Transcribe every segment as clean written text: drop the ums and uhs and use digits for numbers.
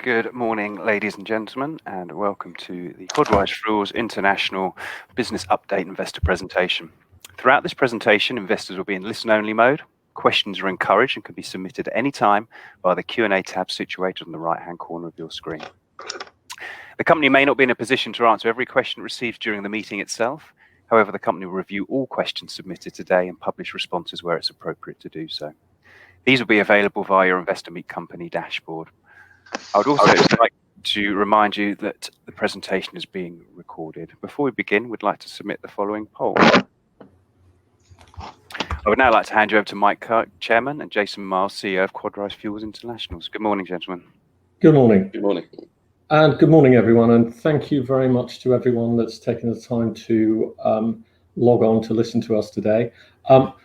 Good morning, ladies and gentlemen, and welcome to the QUADRISE Fuels International Business Update Investor Presentation. Throughout this presentation, investors will be in listen-only mode. Questions are encouraged and can be submitted at any time via the Q&A tab situated on the right-hand corner of your screen. The company may not be in a position to answer every question received during the meeting itself. However, the company will review all questions submitted today and publish responses where it's appropriate to do so. These will be available via your Investor Meet Company dashboard. I would also like to remind you that the presentation is being recorded. Before we begin, we'd like to submit the following poll. I would now like to hand you over to Mike Kirk, Chairman, and Jason Miles, CEO of QUADRISE Fuels International. Good morning, gentlemen. Good morning. Good morning. And good morning, everyone. And thank you very much to everyone that's taken the time to log on to listen to us today.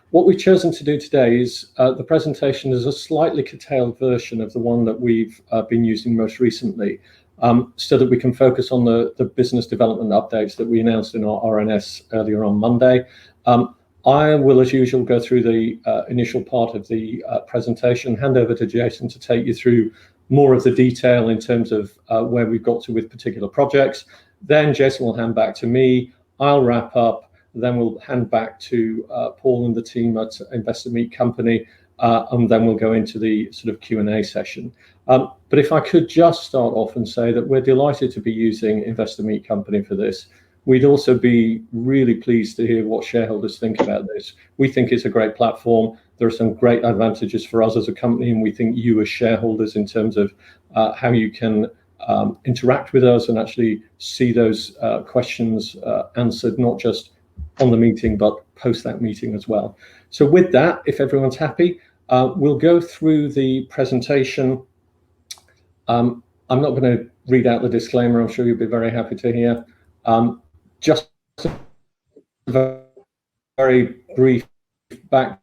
What we've chosen to do today is the presentation is a slightly curtailed version of the one that we've been using most recently, so that we can focus on the business development updates that we announced in our RNS earlier on Monday. I will, as usual, go through the initial part of the presentation, hand over to Jason to take you through more of the detail in terms of where we've got to with particular projects. Then Jason will hand back to me. I'll wrap up. Then we'll hand back to Paul and the team at Investor Meet Company, and then we'll go into the sort of Q&A session. But if I could just start off and say that we're delighted to be using Investor Meet Company for this. We'd also be really pleased to hear what shareholders think about this. We think it's a great platform. There are some great advantages for us as a company, and we think you as shareholders in terms of how you can interact with us and actually see those questions answered, not just on the meeting, but post that meeting as well. So with that, if everyone's happy, we'll go through the presentation. I'm not going to read out the disclaimer. I'm sure you'll be very happy to hear. Just a very brief background.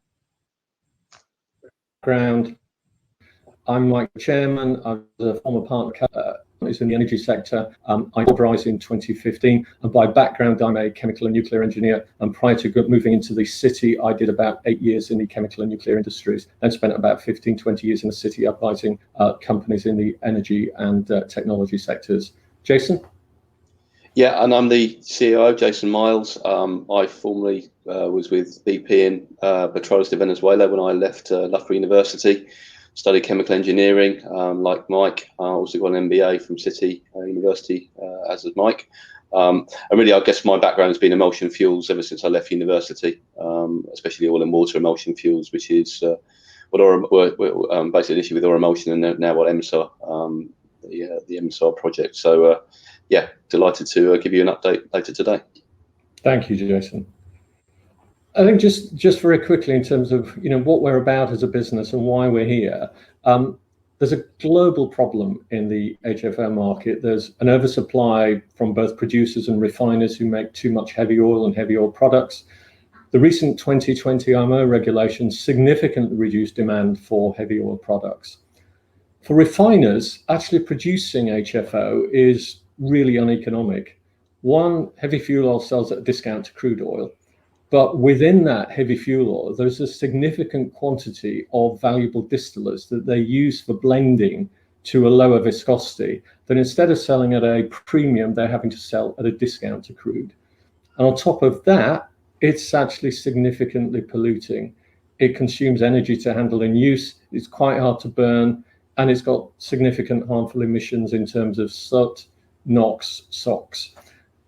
I'm Mike, Chairman. I was a former partner in the energy sector. I QUADRISE in 2015, and by background, I'm a chemical and nuclear engineer. And prior to moving into the city, I did about 8 years in the chemical and nuclear industries, and spent about 15, 20 years in the city advising companies in the energy and technology sectors. Jason? Yeah, and I'm the CEO, Jason Miles. I formerly was with BP in Petroles de Venezuela when I left Loughborough University. Studied chemical engineering, like Mike. I also got an MBA from City University, as did Mike. And really, I guess my background has been emulsion fuels ever since I left university, especially oil and water emulsion fuels, which is basically the issue with oil emulsion and now what EMSA, the EMSA project. So, yeah, delighted to give you an update later today. Thank you, Jason. I think just very quickly in terms of what we're about as a business and why we're here. There's a global problem in the HFO market. There's an oversupply from both producers and refiners who make too much heavy oil and heavy oil products. The recent 2020 IMO regulations significantly reduced demand for heavy oil products. For refiners, actually producing HFO is really uneconomic. One, heavy fuel oil sells at a discount to crude oil. But within that heavy fuel oil, there's a significant quantity of valuable distillates that they use for blending to a lower viscosity. That instead of selling at a premium, they're having to sell at a discount to crude. And on top of that, it's actually significantly polluting. It consumes energy to handle in use. It's quite hard to burn, and it's got significant harmful emissions in terms of soot, NOx, SOx.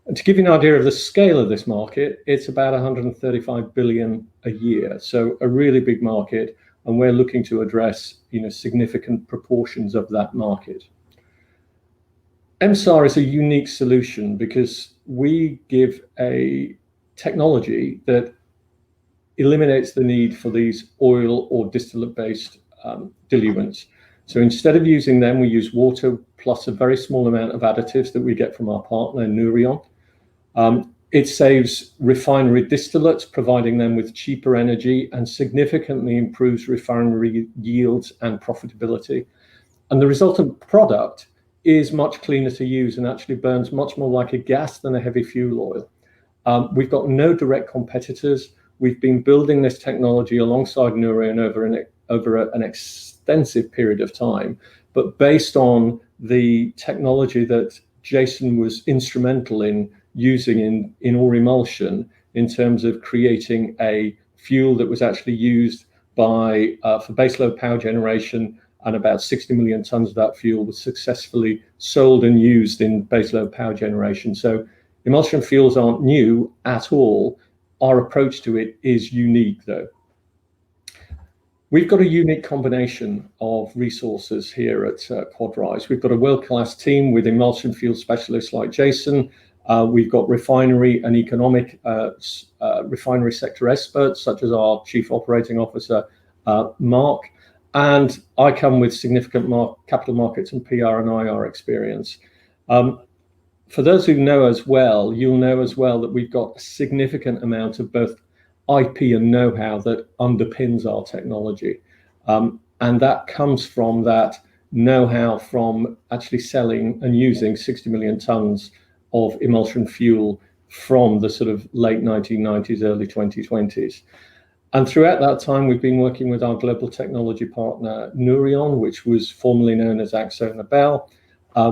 And to give you an idea of the scale of this market, it's about 135 billion a year. So a really big market, and we're looking to address significant proportions of that market. EMSA is a unique solution because we give a technology that eliminates the need for these oil or distillate-based diluents. So instead of using them, we use water plus a very small amount of additives that we get from our partner, Nouryon. It saves refinery distillates, providing them with cheaper energy, and significantly improves refinery yields and profitability. And the resultant product is much cleaner to use and actually burns much more like a gas than a heavy fuel oil. We've got no direct competitors. We've been building this technology alongside Nouryon over an extensive period of time. but based on the technology that Jason was instrumental in using in ore emulsion, in terms of creating a fuel that was actually used for baseload power generation, and about 60 million tons of that fuel was successfully sold and used in baseload power generation. So emulsion fuels aren't new at all. Our approach to it is unique, though. We've got a unique combination of resources here at QUADRISE. We've got a world-class team with emulsion fuel specialists like Jason. We've got refinery and economic refinery sector experts, such as our Chief Operating Officer, Mark. And I come with significant capital markets and PR and IR experience. For those who know us well, you'll know as well that we've got a significant amount of both IP and know-how that underpins our technology. And that comes from that know-how from actually selling and using 60 million tons of emulsion fuel from the sort of late 1990s, early 2020s. And throughout that time, we've been working with our global technology partner, Nourion, which was formerly known as AkzoNobel.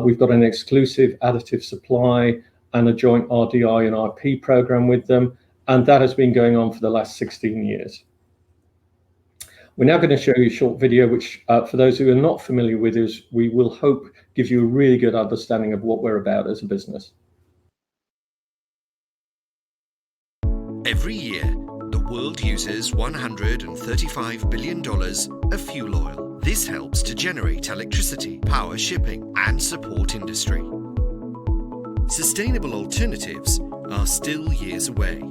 We've got an exclusive additive supply and a joint RDI and IP program with them. And that has been going on for the last 16 years. We're now going to show you a short video, which for those who are not familiar with us, we will hope gives you a really good understanding of what we're about as a business. Every year, the world uses $135 billion of fuel oil. This helps to generate electricity, power shipping, and support industry. Sustainable alternatives are still years away,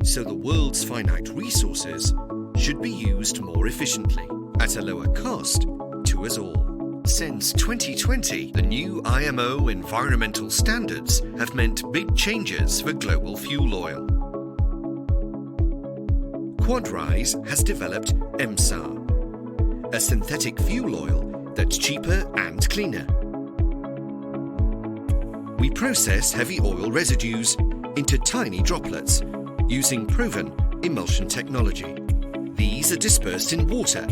so the world's finite resources should be used more efficiently, at a lower cost to us all. Since 2020, the new IMO environmental standards have meant big changes for global fuel oil. QUADRISE has developed MSAR, a synthetic fuel oil that's cheaper and cleaner. We process heavy oil residues into tiny droplets using proven emulsion technology. These are dispersed in water,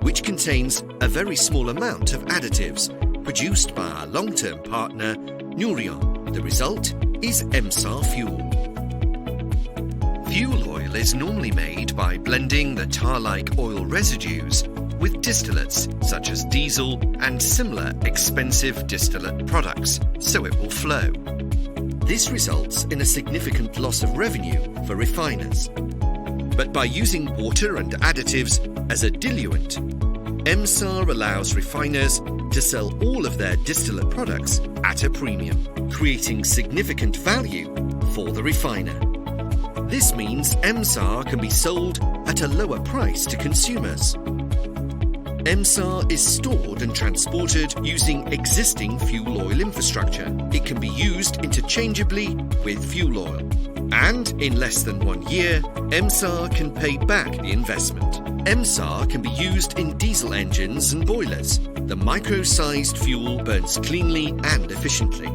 which contains a very small amount of additives produced by our long-term partner, Nourion. The result is MSAR fuel. Fuel oil is normally made by blending the tar-like oil residues with distillates such as diesel and similar expensive distillate products, so it will flow. This results in a significant loss of revenue for refiners. But by using water and additives as a diluent, MSAR allows refiners to sell all of their distillate products at a premium, creating significant value for the refiner. This means MSAR can be sold at a lower price to consumers. MSAR is stored and transported using existing fuel oil infrastructure. It can be used interchangeably with fuel oil. And in less than 1 year, MSAR can pay back the investment. MSAR can be used in diesel engines and boilers. The micro-sized fuel burns cleanly and efficiently,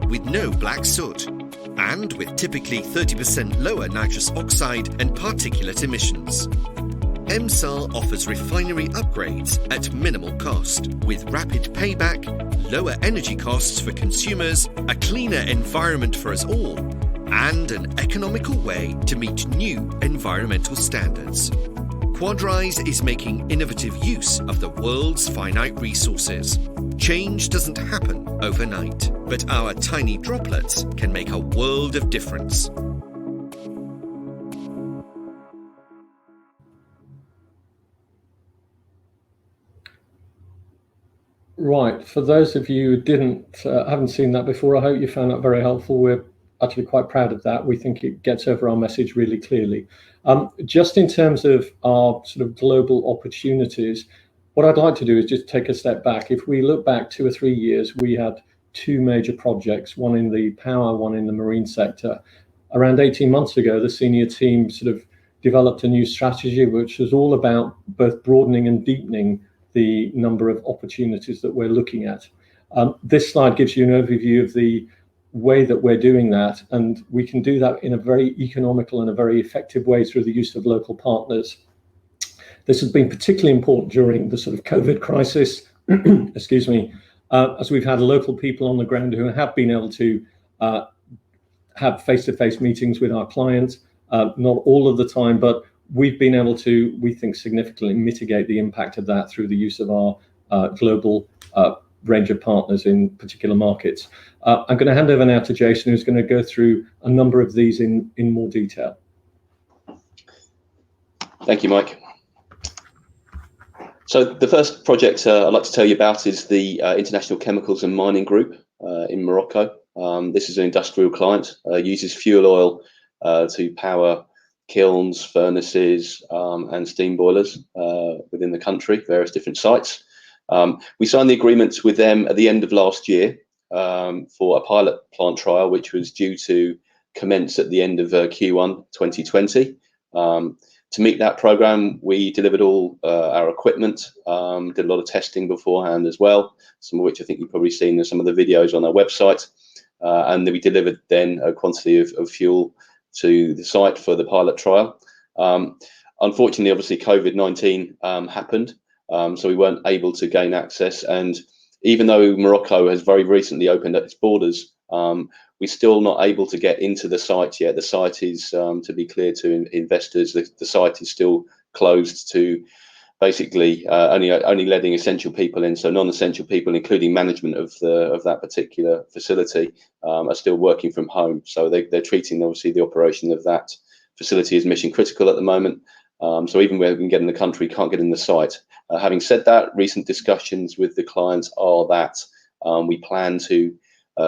with no black soot, and with typically 30% lower nitrous oxide and particulate emissions. MSAR offers refinery upgrades at minimal cost, with rapid payback, lower energy costs for consumers, a cleaner environment for us all, and an economical way to meet new environmental standards. QUADRISE is making innovative use of the world's finite resources. Change doesn't happen overnight, but our tiny droplets can make a world of difference. Right, for those of you who haven't seen that before, I hope you found that very helpful. We're actually quite proud of that. We think it gets over our message really clearly. Just in terms of our sort of global opportunities, what I'd like to do is just take a step back. If we look back 2 or 3 years, we had 2 major projects, one in the power, one in the marine sector. Around 18 months ago, the senior team sort of developed a new strategy, which was all about both broadening and deepening the number of opportunities that we're looking at. This slide gives you an overview of the way that we're doing that, and we can do that in a very economical and a very effective way through the use of local partners. This has been particularly important during the sort of COVID crisis, excuse me, as we've had local people on the ground who have been able to have face-to-face meetings with our clients, not all of the time, but we've been able to, we think, significantly mitigate the impact of that through the use of our global range of partners in particular markets. I'm going to hand over now to Jason, who's going to go through a number of these in more detail. Thank you, Mike. So the first project I'd like to tell you about is the International Chemicals and Mining Group in Morocco. This is an industrial client, uses fuel oil to power kilns, furnaces, and steam boilers within the country, various different sites. We signed the agreements with them at the end of last year for a pilot plant trial, which was due to commence at the end of Q1 2020. To meet that program, we delivered all our equipment, did a lot of testing beforehand as well, some of which I think you've probably seen in some of the videos on our website. And then we delivered then a quantity of fuel to the site for the pilot trial. Unfortunately, obviously, COVID-19 happened, so we weren't able to gain access. And even though Morocco has very recently opened up its borders, we're still not able to get into the site yet. The site is, to be clear to investors, the site is still closed to basically only letting essential people in. So non-essential people, including management of that particular facility, are still working from home. So they're treating obviously the operation of that facility as mission critical at the moment. So even where we can get in the country, can't get in the site. Having said that, recent discussions with the clients are that we plan to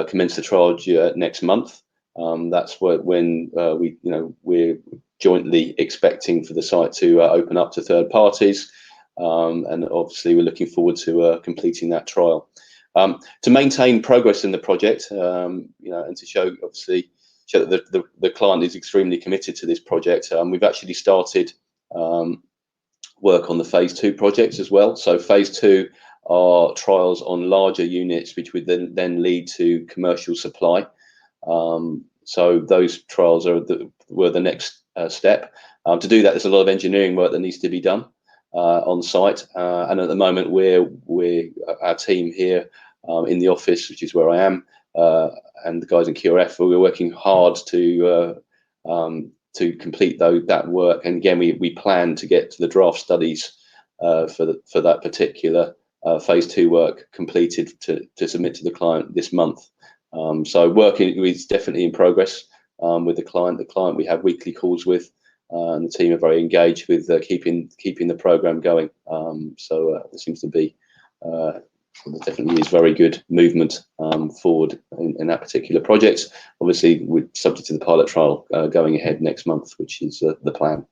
commence the trial next month. That's when we're jointly expecting for the site to open up to third parties, and obviously we're looking forward to completing that trial. To maintain progress in the project, and to show that the client is extremely committed to this project, we've actually started work on the phase 2 projects as well. So phase 2 are trials on larger units, which would then lead to commercial supply. So those trials were the next step. To do that, there's a lot of engineering work that needs to be done on site, and at the moment our team here in the office, which is where I am, and the guys in QRF, we're working hard to complete that work. And again, we plan to get to the draft studies for that particular phase 2 work completed to submit to the client this month. So working is definitely in progress with the client. The client we have weekly calls with, and the team are very engaged with keeping the program going. So there seems to be there definitely is very good movement forward in that particular project. Obviously, we're subject to the pilot trial going ahead next month, which is the plan.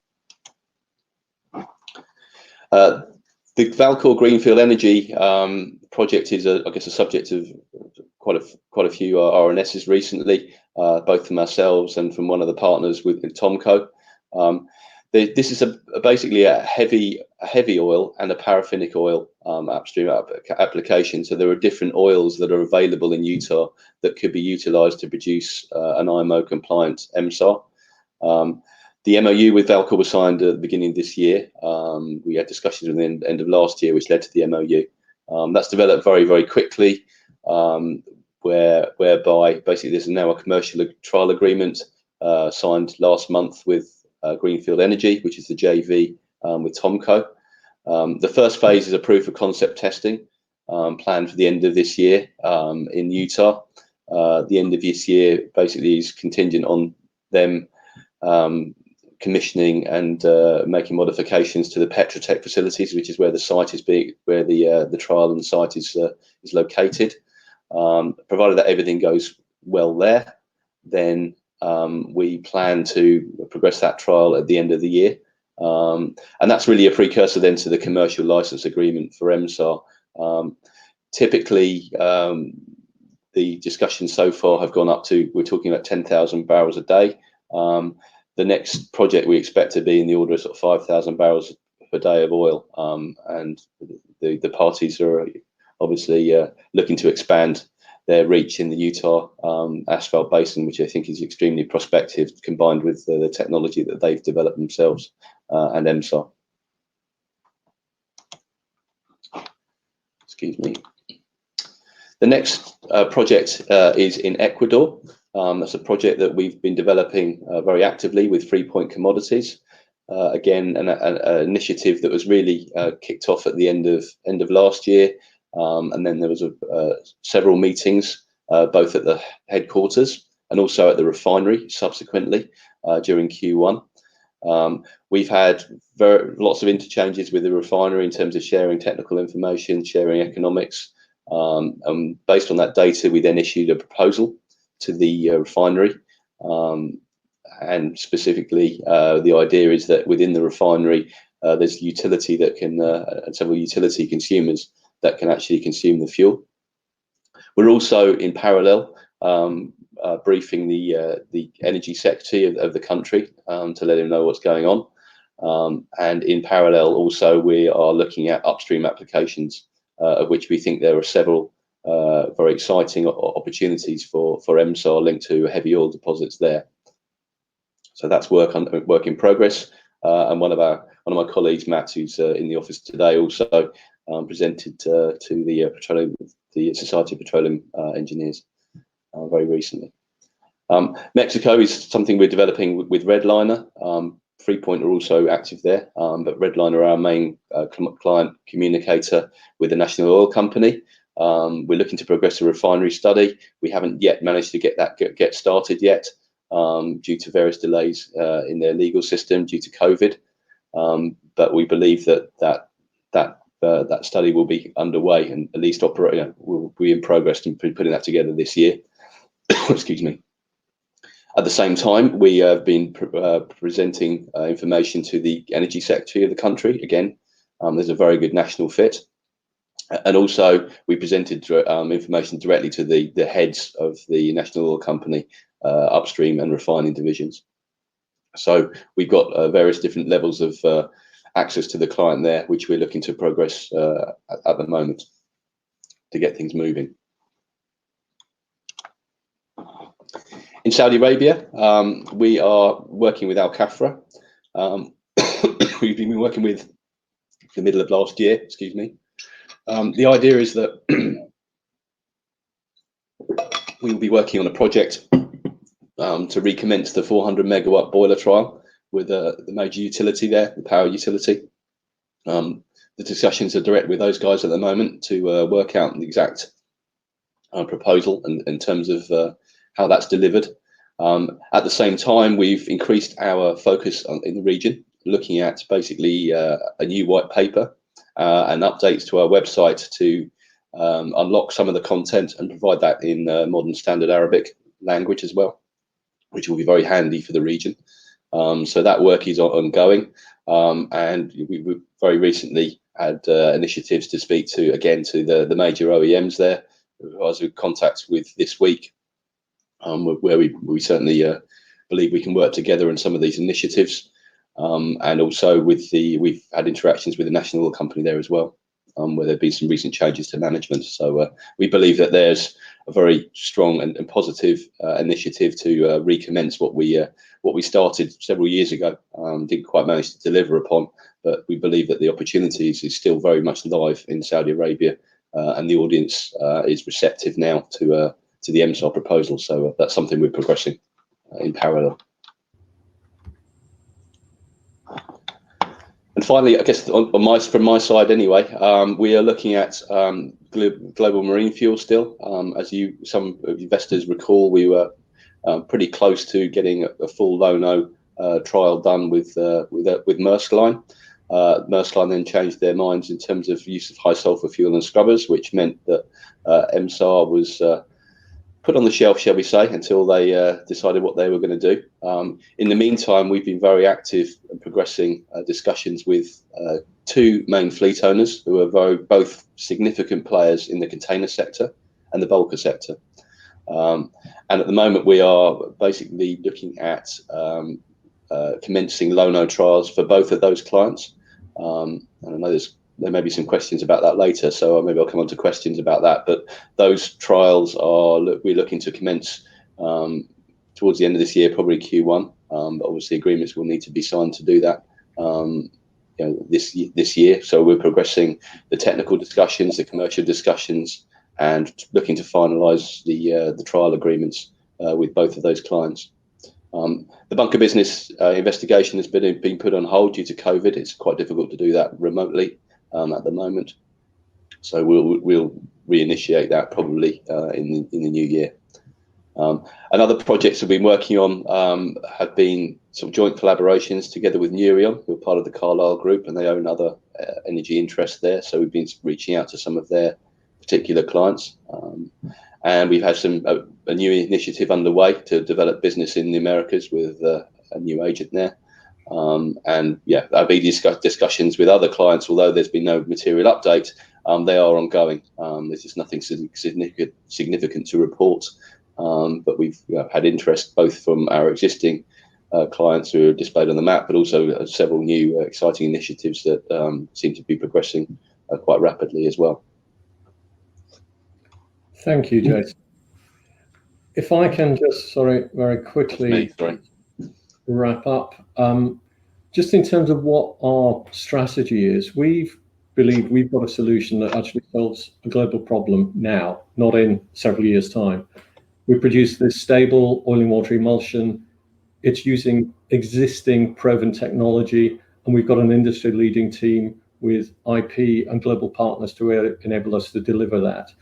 The Valcor Greenfield Energy project is, I guess, a subject of quite a few RNSs recently, both from ourselves and from one of the partners with Tomco. This is basically a heavy oil and a paraffinic oil upstream application. So there are different oils that are available in Utah that could be utilised to produce an IMO compliant MSAR. The MOU with Valcor was signed at the beginning of this year. We had discussions at the end of last year, which led to the MOU. That's developed very, very quickly, whereby basically there's now a commercial trial agreement signed last month with Greenfield Energy, which is the JV with Tomco. The first phase is a proof of concept testing planned for the end of this year in Utah. The end of this year basically is contingent on them commissioning and making modifications to the Petrotech facilities, which is where the site is where the trial and the site is located. Provided that everything goes well there, then we plan to progress that trial at the end of the year, and that's really a precursor then to the commercial license agreement for MSAR. Typically, the discussions so far have gone up to, we're talking about 10,000 barrels a day. The next project we expect to be in the order of sort of 5,000 barrels per day of oil, and the parties are obviously looking to expand their reach in the Utah asphalt basin, which I think is extremely prospective, combined with the technology that they've developed themselves and MSAR. excuse me. The next project is in Ecuador. That's a project that we've been developing very actively with 3 Point Commodities. Again, an initiative that was really kicked off at the end of last year, and then there was several meetings, both at the headquarters and also at the refinery subsequently during Q1. We've had lots of interchanges with the refinery in terms of sharing technical information, sharing economics. And based on that data, we then issued a proposal to the refinery. And specifically, the idea is that within the refinery, there's utility that can, several utility consumers that can actually consume the fuel. We're also in parallel briefing the energy secretary of the country to let him know what's going on. And in parallel, also, we are looking at upstream applications, of which we think there are several very exciting opportunities for MSAR linked to heavy oil deposits there. So that's work in progress. And one of my colleagues, Matt, who's in the office today, also presented to the Society of Petroleum Engineers very recently. Mexico is something we're developing with Redliner. 3 Point are also active there, but Redliner are our main client communicator with the National Oil Company. We're looking to progress a refinery study. We haven't yet managed to get started yet due to various delays in their legal system due to COVID. But we believe that study will be underway and at least will be in progress and putting that together this year. Excuse me. At the same time, we have been presenting information to the energy secretary of the country. Again, there's a very good national fit. And also, we presented information directly to the heads of the National Oil Company upstream and refining divisions. So we've got various different levels of access to the client there, which we're looking to progress at the moment to get things moving. In Saudi Arabia, we are working with Al Kafra. We've been working with the middle of last year, excuse me. The idea is that we will be working on a project to recommence the 400 megawatt boiler trial with the major utility there, the power utility. The discussions are direct with those guys at the moment to work out the exact proposal in terms of how that's delivered. At the same time, we've increased our focus in the region, looking at basically a new white paper and updates to our website to unlock some of the content and provide that in modern standard Arabic language as well, which will be very handy for the region. So that work is ongoing, and we very recently had initiatives to speak to the major OEMs there, who I was in contact with this week, where we certainly believe we can work together in some of these initiatives, and also we've had interactions with the National Oil Company there as well, where there've been some recent changes to management. So we believe that there's a very strong and positive initiative to recommence what we started several years ago. Didn't quite manage to deliver upon, but we believe that the opportunities is still very much live in Saudi Arabia, and the audience is receptive now to the MSAR proposal. So that's something we're progressing in parallel. And finally, I guess from my side anyway, we are looking at global marine fuel still. As some investors recall, we were pretty close to getting a full low-no trial done with Maersk Line. Maersk Line then changed their minds in terms of use of high sulfur fuel and scrubbers, which meant that MSAR was put on the shelf, shall we say, until they decided what they were going to do. In the meantime, we've been very active in progressing discussions with two main fleet owners who are both significant players in the container sector and the bulker sector. And at the moment, we are basically looking at commencing low-no trials for both of those clients. And I know there may be some questions about that later, so maybe I'll come on to questions about that. But those trials we're looking to commence towards the end of this year, probably Q1. But obviously, agreements will need to be signed to do that. this year. So we're progressing the technical discussions, the commercial discussions, and looking to finalise the trial agreements with both of those clients. The bunker business investigation has been put on hold due to COVID. It's quite difficult to do that remotely at the moment. So we'll reinitiate that probably in the new year. And other projects we've been working on have been some joint collaborations together with Neurion, who are part of the Carlyle Group, and they own other energy interests there. So we've been reaching out to some of their particular clients. And we've had a new initiative underway to develop business in the Americas with a new agent there. And yeah, I've been discussions with other clients, although there's been no material update. They are ongoing. There's just nothing significant to report. But we've had interest both from our existing clients who are displayed on the map, but also several new exciting initiatives that seem to be progressing quite rapidly as well. Thank you, Jason. If I can just, very quickly wrap up. Just in terms of what our strategy is, we believe we've got a solution that actually solves a global problem now, not in several years' time. We produce this stable oil and water emulsion. It's using existing proven technology, and we've got an industry-leading team with IP and global partners to enable us to deliver that.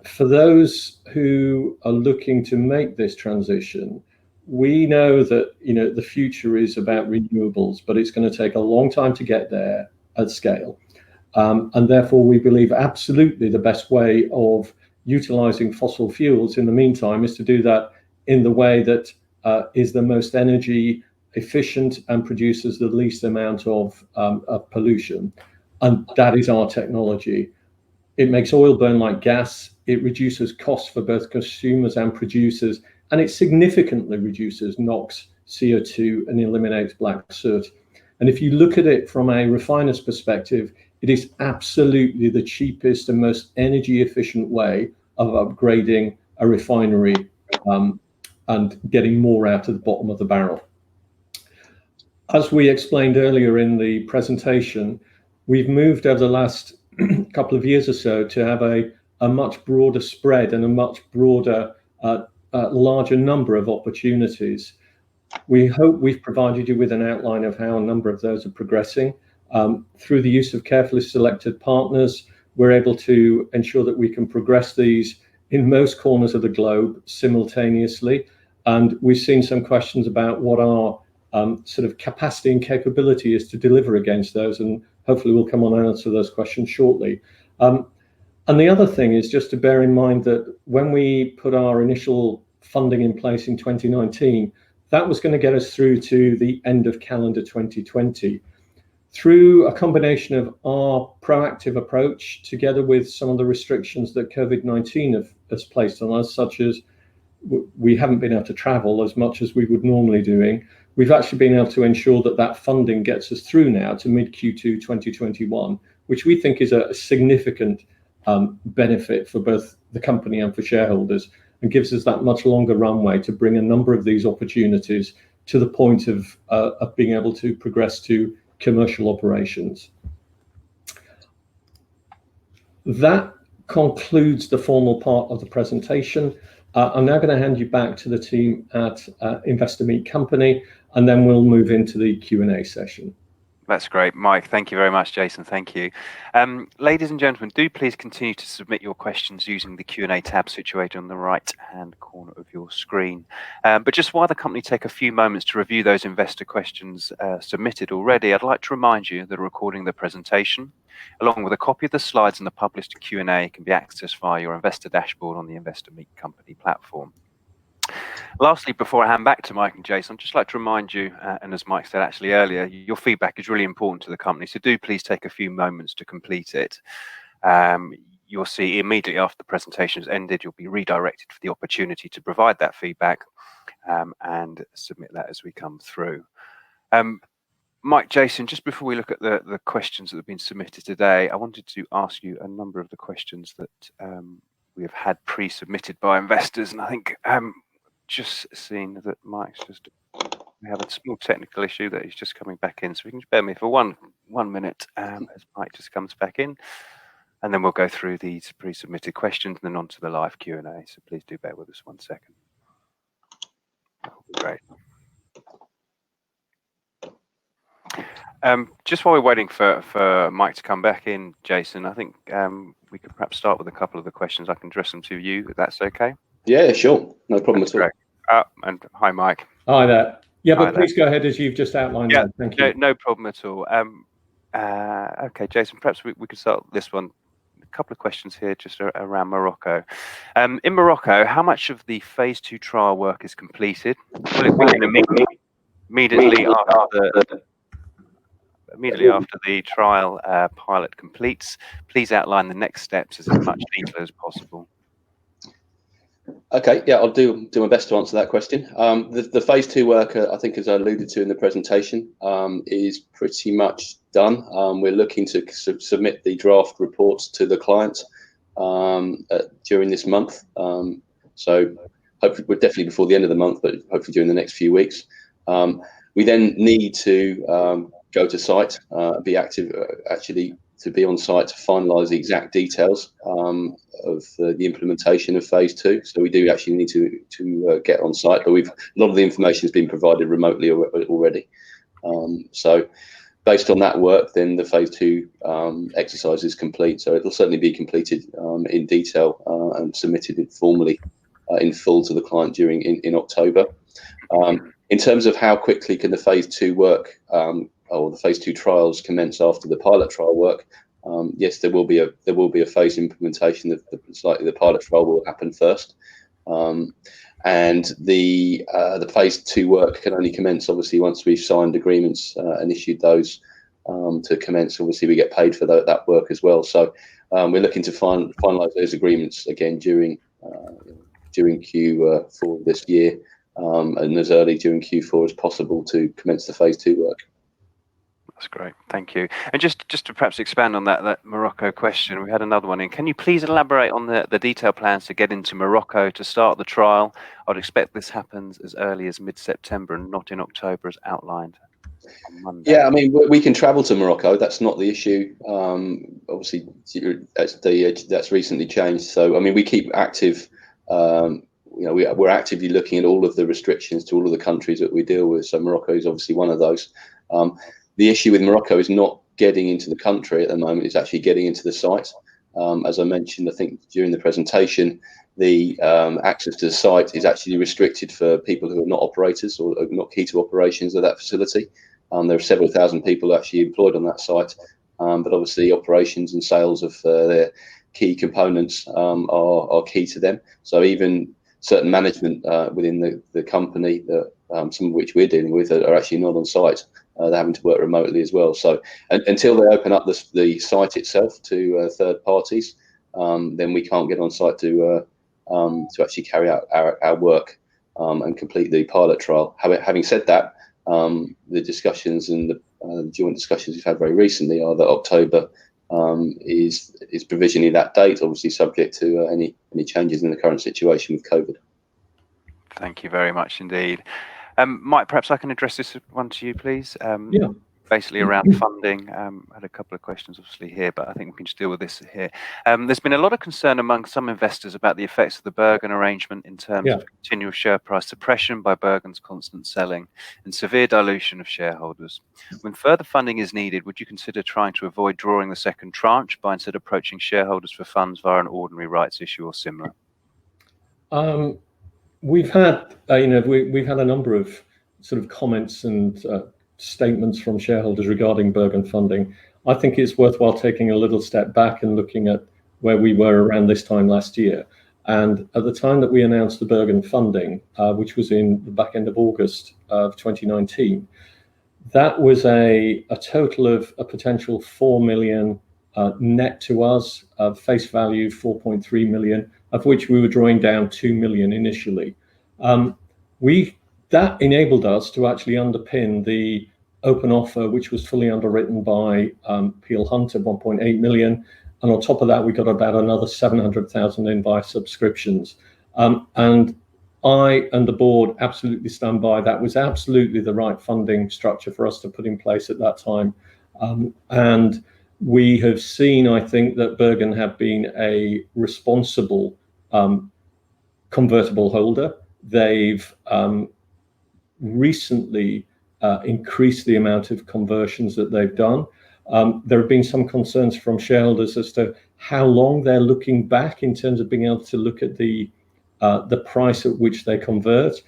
For those who are looking to make this transition, we know that the future is about renewables, but it's going to take a long time to get there at scale. And therefore, we believe absolutely the best way of utilizing fossil fuels in the meantime is to do that in the way that is the most energy efficient and produces the least amount of pollution. And that is our technology. It makes oil burn like gas. It reduces costs for both consumers and producers, and it significantly reduces NOx, CO2, and eliminates black soot. And if you look at it from a refiner's perspective, it is absolutely the cheapest and most energy efficient way of upgrading a refinery and getting more out of the bottom of the barrel. As we explained earlier in the presentation, we've moved over the last couple of years or so to have a much broader spread and a much broader, larger number of opportunities. We hope we've provided you with an outline of how a number of those are progressing. Through the use of carefully selected partners, we're able to ensure that we can progress these in most corners of the globe simultaneously. And we've seen some questions about what our sort of capacity and capability is to deliver against those, and hopefully we'll come on and answer those questions shortly. And the other thing is just to bear in mind that when we put our initial funding in place in 2019, that was going to get us through to the end of calendar 2020. Through a combination of our proactive approach, together with some of the restrictions that COVID-19 has placed on us, such as we haven't been able to travel as much as we would normally doing, we've actually been able to ensure that that funding gets us through now to mid Q2 2021, which we think is a significant benefit for both the company and for shareholders, and gives us that much longer runway to bring a number of these opportunities to the point of being able to progress to commercial operations. That concludes the formal part of the presentation. I'm now going to hand you back to the team at Investor Meet Company, and then we'll move into the Q&A session. That's great, Mike. Thank you very much, Jason. Thank you. Ladies and gentlemen, do please continue to submit your questions using the Q&A tab situated on the right-hand corner of your screen. But just while the company take a few moments to review those investor questions submitted already, I'd like to remind you that a recording of the presentation, along with a copy of the slides and the published Q&A, can be accessed via your investor dashboard on the Investor Meet Company platform. Lastly, before I hand back to Mike and Jason, I'd just like to remind you, and as Mike said actually earlier, your feedback is really important to the company, so do please take a few moments to complete it. You'll see immediately after the presentation has ended, you'll be redirected for the opportunity to provide that feedback and submit that as we come through. Mike, Jason, just before we look at the questions that have been submitted today, I wanted to ask you a number of the questions that we have had pre-submitted by investors, and I think just seeing that Mike's just We have a small technical issue that is just coming back in, so we can just bear me for one minute as Mike just comes back in, and then we'll go through these pre-submitted questions and then on to the live Q&A. So please do bear with us 1 second. That would be great. Just while we're waiting for Mike to come back in, Jason, I think we could perhaps start with a couple of the questions. I can address them to you, if that's okay. Yeah, sure, no problem at all. And hi, Mike. Hi there. Yeah, but Hi please go ahead as you've just outlined. Yeah, Thank you. No problem at all. Okay, Jason, perhaps we could start this one. A couple of questions here just around Morocco. In Morocco, how much of the phase 2 trial work is completed? Will it begin immediately after the trial pilot completes? Please outline the next steps as much detail as possible. Okay, yeah, I'll do my best to answer that question. The phase 2 work, I think, as I alluded to in the presentation, is pretty much done. We're looking to submit the draft reports to the client during this month. So hopefully, we're definitely before the end of the month, but hopefully during the next few weeks. We then need to go to site, be active, actually to be on site to finalise the exact details of the implementation of phase 2. So we do actually need to get on site, but a lot of the information has been provided remotely already. So based on that work, then the phase 2 exercise is complete. So it'll certainly be completed in detail and submitted formally in full to the client in October. In terms of how quickly can the phase 2 work or the phase 2 trials commence after the pilot trial work, yes, there will be a phased implementation. The pilot trial will happen first, and the phase 2 work can only commence obviously once we've signed agreements and issued those to commence. Obviously, we get paid for that work as well. So we're looking to finalise those agreements again during Q4 this year, and as early during Q4 as possible to commence the phase 2 work. That's great, thank you. And just to perhaps expand on that Morocco question, we had another one in. Can you please elaborate on the detailed plans to get into Morocco to start the trial? I'd expect this happens as early as mid-September and not in October as outlined on Monday. Yeah, I mean, we can travel to Morocco. That's not the issue. Obviously, that's recently changed. So, I mean, we keep active. We're actively looking at all of the restrictions to all of the countries that we deal with. So Morocco is obviously one of those. The issue with Morocco is not getting into the country at the moment, it's actually getting into the site. As I mentioned, I think during the presentation, the access to the site is actually restricted for people who are not operators or are not key to operations of that facility. There are several thousand people actually employed on that site, but obviously operations and sales of their key components are key to them. So even certain management within the company, some of which we're dealing with, are actually not on site. They're having to work remotely as well. So until they open up the site itself to third parties, then we can't get on site to actually carry out our work and complete the pilot trial. Having said that, the discussions and the joint discussions we've had very recently are that October is provisionally that date, obviously subject to any changes in the current situation with COVID. Thank you very much indeed. Mike, perhaps I can address this one to you, please. Yeah. Basically around funding. I had a couple of questions obviously here, but I think we can just deal with this here. There's been a lot of concern among some investors about the effects of the Bergen arrangement in terms of continual share price suppression by Bergen's constant selling and severe dilution of shareholders. When further funding is needed, would you consider trying to avoid drawing the second tranche by instead approaching shareholders for funds via an ordinary rights issue or similar? We've had, we've had a number of sort of comments and statements from shareholders regarding Bergen funding. I think it's worthwhile taking a little step back and looking at where we were around this time last year. And at the time that we announced the Bergen funding, which was in the back end of August of 2019, that was a total of a potential 4 million net to us, face value 4.3 million, of which we were drawing down 2 million initially. That enabled us to actually underpin the open offer, which was fully underwritten by Peel Hunt at 1.8 million. And on top of that, we got about another 700,000 in via subscriptions. And I and the board absolutely stand by. That was absolutely the right funding structure for us to put in place at that time. And we have seen, I think, that Bergen have been a responsible convertible holder. They've recently increased the amount of conversions that they've done. There have been some concerns from shareholders as to how long they're looking back in terms of being able to look at the price at which they convert.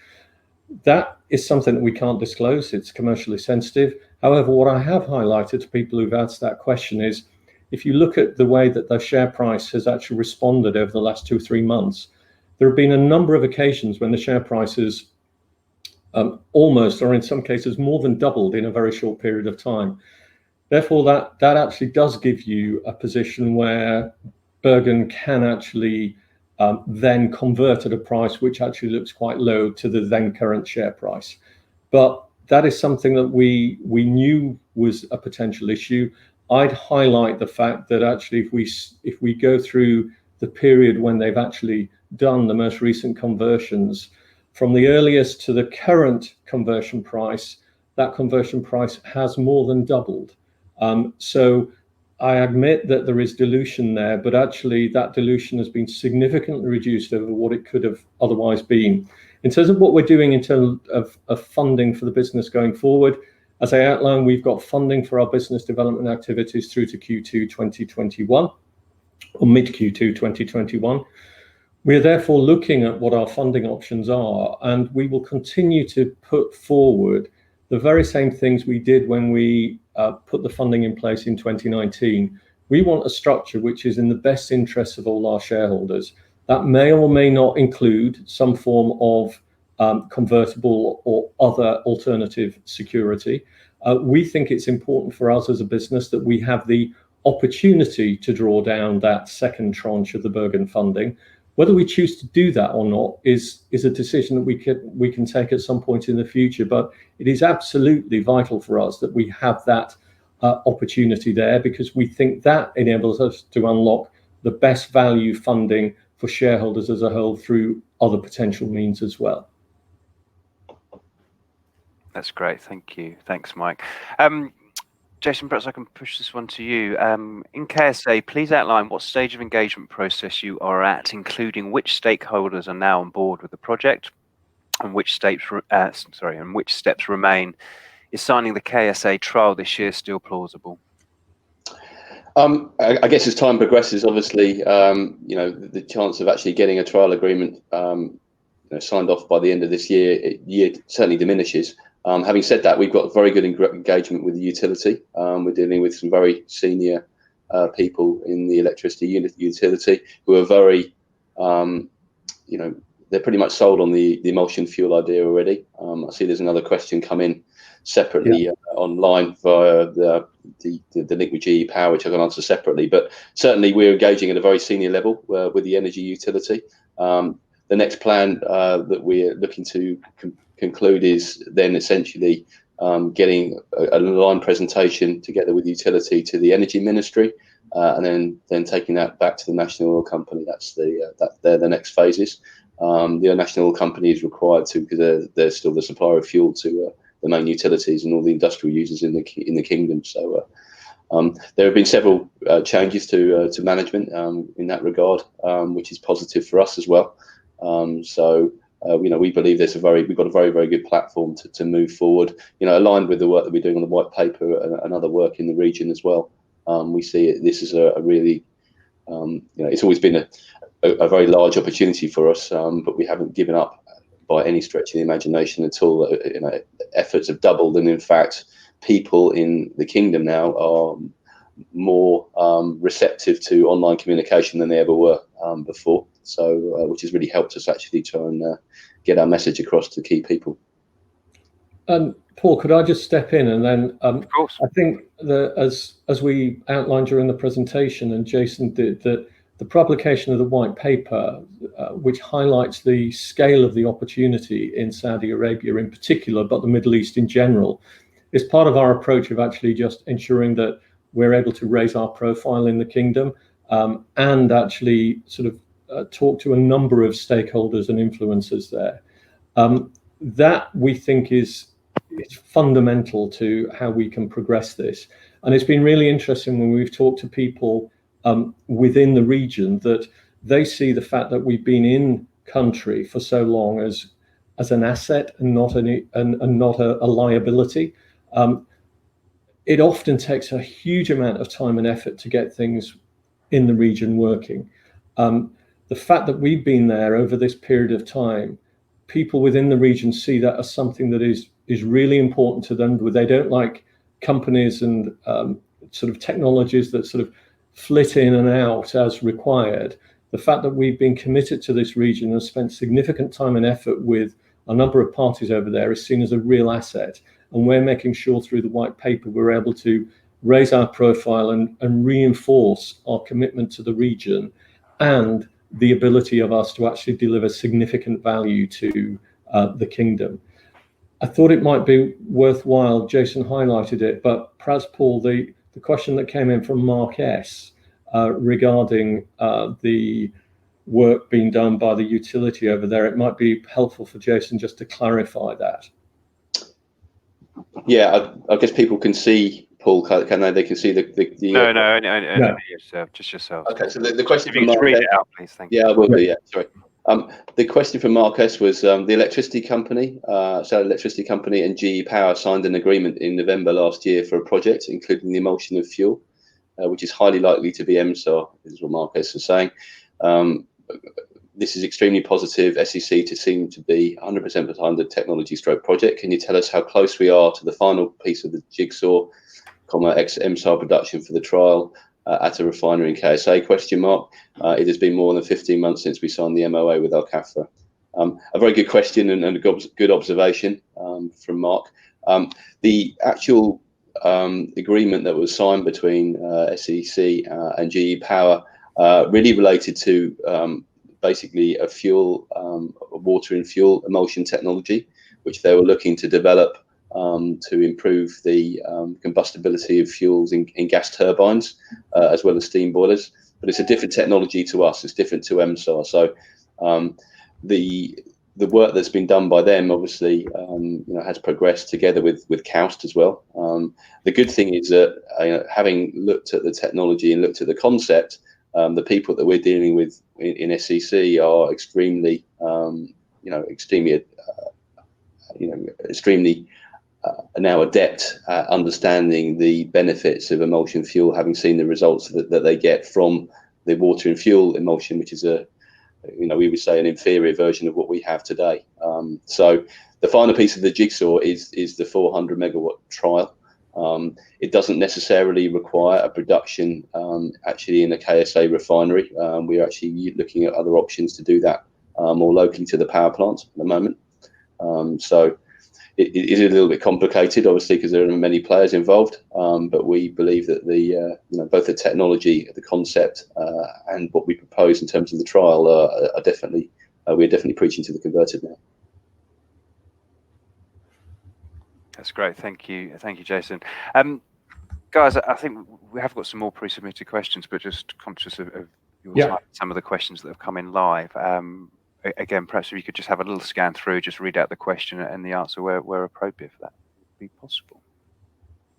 That is something that we can't disclose. It's commercially sensitive. However, what I have highlighted to people who've asked that question is, if you look at the way that the share price has actually responded over the last 2 or 3 months, there have been a number of occasions when the share price has almost, or in some cases more than doubled in a very short period of time. Therefore, that actually does give you a position where Bergen can actually then convert at a price which actually looks quite low to the then current share price. But that is something that we knew was a potential issue. I'd highlight the fact that actually if we go through the period when they've actually done the most recent conversions, from the earliest to the current conversion price, that conversion price has more than doubled. So I admit that there is dilution there, but actually that dilution has been significantly reduced over what it could have otherwise been. In terms of what we're doing in terms of funding for the business going forward, as I outlined, we've got funding for our business development activities through to Q2 2021, or mid-Q2 2021. We are therefore looking at what our funding options are, and we will continue to put forward the very same things we did when we put the funding in place in 2019. We want a structure which is in the best interests of all our shareholders. That may or may not include some form of convertible or other alternative security. We think it's important for us as a business that we have the opportunity to draw down that second tranche of the Bergen funding. Whether we choose to do that or not is a decision that we can take at some point in the future, but it is absolutely vital for us that we have that opportunity there, because we think that enables us to unlock the best value funding for shareholders as a whole through other potential means as well. That's great. Thank you. Thanks, Mike. Jason, perhaps I can push this one to you. In KSA, please outline what stage of engagement process you are at, including which stakeholders are now on board with the project, and which steps remain. Is signing the KSA trial this year still plausible? I guess as time progresses, obviously, the chance of actually getting a trial agreement signed off by the end of this year certainly diminishes. Having said that, we've got very good engagement with the utility. We're dealing with some very senior people in the electricity utility who are very, they're pretty much sold on the emulsion fuel idea already. I see there's another question come in separately online via the link with GE Power, which I can answer separately. But certainly we're engaging at a very senior level with the energy utility. The next plan that we're looking to conclude is then essentially getting an aligned presentation together with utility to the Energy Ministry, and then taking that back to the National Oil Company. They're the next phases. The National Oil Company is required to, because they're still the supplier of fuel to the main utilities and all the industrial users in the kingdom. So there have been several changes to management in that regard, which is positive for us as well. We believe we've got a very, very good platform to move forward, aligned with the work that we're doing on the white paper and other work in the region as well. We see this is a really, it's always been a very large opportunity for us, but we haven't given up by any stretch of the imagination at all. Efforts have doubled, and in fact, people in the kingdom now are more receptive to online communication than they ever were before. So, which has really helped us actually try and get our message across to key people. Paul, could I just step in and then? Of course. I think that as we outlined during the presentation, and Jason did, that the publication of the white paper, which highlights the scale of the opportunity in Saudi Arabia in particular, but the Middle East in general, is part of our approach of actually just ensuring that we're able to raise our profile in the kingdom, and actually sort of talked to a number of stakeholders and influencers there. That we think is fundamental to how we can progress this. And it's been really interesting when we've talked to people within the region, that they see the fact that we've been in country for so long as an asset and not a liability. It often takes a huge amount of time and effort to get things in the region working. The fact that we've been there over this period of time, people within the region see that as something that is really important to them. They don't like companies and sort of technologies that sort of flit in and out as required. The fact that we've been committed to this region and spent significant time and effort with a number of parties over there is seen as a real asset. And we're making sure through the white paper we're able to raise our profile and reinforce our commitment to the region and the ability of us to actually deliver significant value to the kingdom. I thought it might be worthwhile, Jason highlighted it, but perhaps Paul, the question that came in from Mark S. Regarding the work being done by the utility over there, it might be helpful for Jason just to clarify that. Yeah, I guess people can see, Paul, can they? They can see the No, just yourself. Okay, so the question if you from could read it out, please. Thank you. Yeah, I will do. Yeah, sorry. The question from Mark S was the electricity company, electricity company and GE Power signed an agreement in November last year for a project, including the emulsion of fuel, which is highly likely to be MSAR, is what Mark S is saying. This is extremely positive. SEC to seem to be 100% behind the technology stroke project. Can you tell us how close we are to the final piece of the jigsaw, MSAR production for the trial at a refinery in KSA? Question mark. It has been more than 15 months since we signed the MOA with Alcafra. A very good question and a good observation from Mark. The actual agreement that was signed between SEC and GE Power really related to basically a fuel, water and fuel emulsion technology, which they were looking to develop to improve the combustibility of fuels in gas turbines, as well as steam boilers. But it's a different technology to us. It's different to MSAR. So the work that's been done by them obviously has progressed together with KAUST as well. The good thing is that having looked at the technology and looked at the concept, the people that we're dealing with in SEC are extremely now adept at understanding the benefits of emulsion fuel, having seen the results that they get from the water and fuel emulsion, which is we would say an inferior version of what we have today. So the final piece of the jigsaw is the 400 megawatt trial. It doesn't necessarily require a production actually in a KSA refinery. We're actually looking at other options to do that more locally to the power plant at the moment. So it is a little bit complicated, obviously, because there are many players involved. But we believe that both the technology, the concept, and what we propose in terms of the trial are definitely we're definitely preaching to the converted now. That's great. Thank you, Jason. Guys, I think we have got some more pre-submitted questions, but just conscious of some of the questions that have come in live. Again, perhaps if you could just have a little scan through, just read out the question and the answer where appropriate for that would be possible.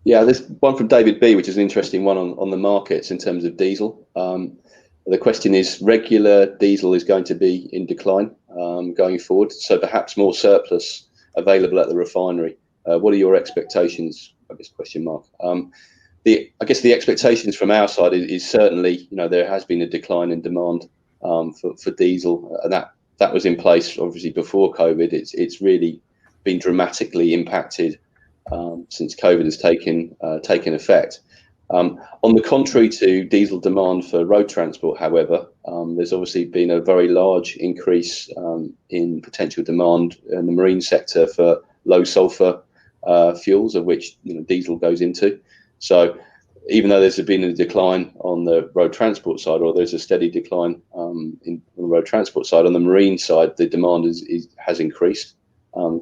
Yeah, there's one from David B, which is an interesting one on the markets in terms of diesel. The question is, regular diesel is going to be in decline going forward, so perhaps more surplus available at the refinery. What are your expectations? I guess question mark. I guess the expectations from our side is certainly there has been a decline in demand for diesel, and that was in place obviously before COVID. It's really been dramatically impacted since COVID has taken effect. On the contrary to diesel demand for road transport, however, there's obviously been a very large increase in potential demand in the marine sector for low sulfur fuels, of which diesel goes into. So even though there's been a decline on the road transport side, or there's a steady decline on the road transport side, on the marine side, the demand has increased